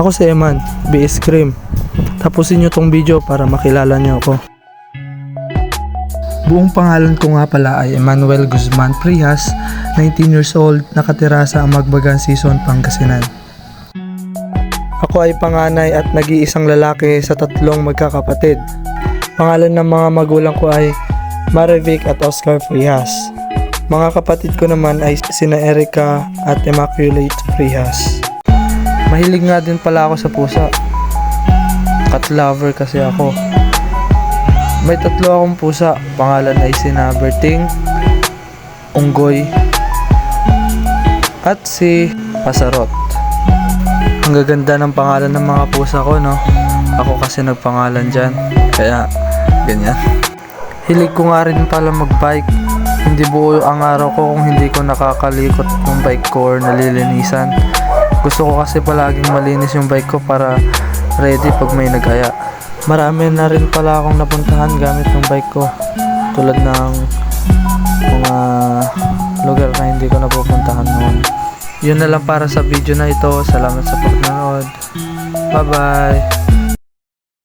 Ako si Eman, BS Cream. Tapusin nyo tong video para makilala nyo ako. Buong pangalan ko nga pala ay Emmanuel Guzman Frias, 19 years old, nakatira sa Amagbagan Season, Pangasinan. Ako ay panganay at nag-iisang lalaki sa 3 magkakapatid. Pangalan ng mga magulang ko ay Marivic at Oscar Frias. Mga kapatid ko naman ay sina Erica at Immaculate Frias. Mahilig nga din pala ako sa pusa. Cat lover kasi ako. May 3 akong pusa. Pangalan ay sina Berting, Unggoy, at si Pasarot. Ang gaganda ng pangalan ng mga pusa ko, no? Ako kasi nagpangalan dyan. Kaya, ganyan. Hilig ko nga rin pala magbike. Hindi buo ang araw ko kung hindi ko nakakalikot ng bike ko or nalilinisan. Gusto ko kasi palaging malinis yung bike ko para ready pag may nagaya. Marami na rin pala akong napuntahan gamit ng bike ko. Tulad ng mga lugar na hindi ko napupuntahan noon. Yun na lang para sa video na ito. Salamat sa pagnanood. Bye bye!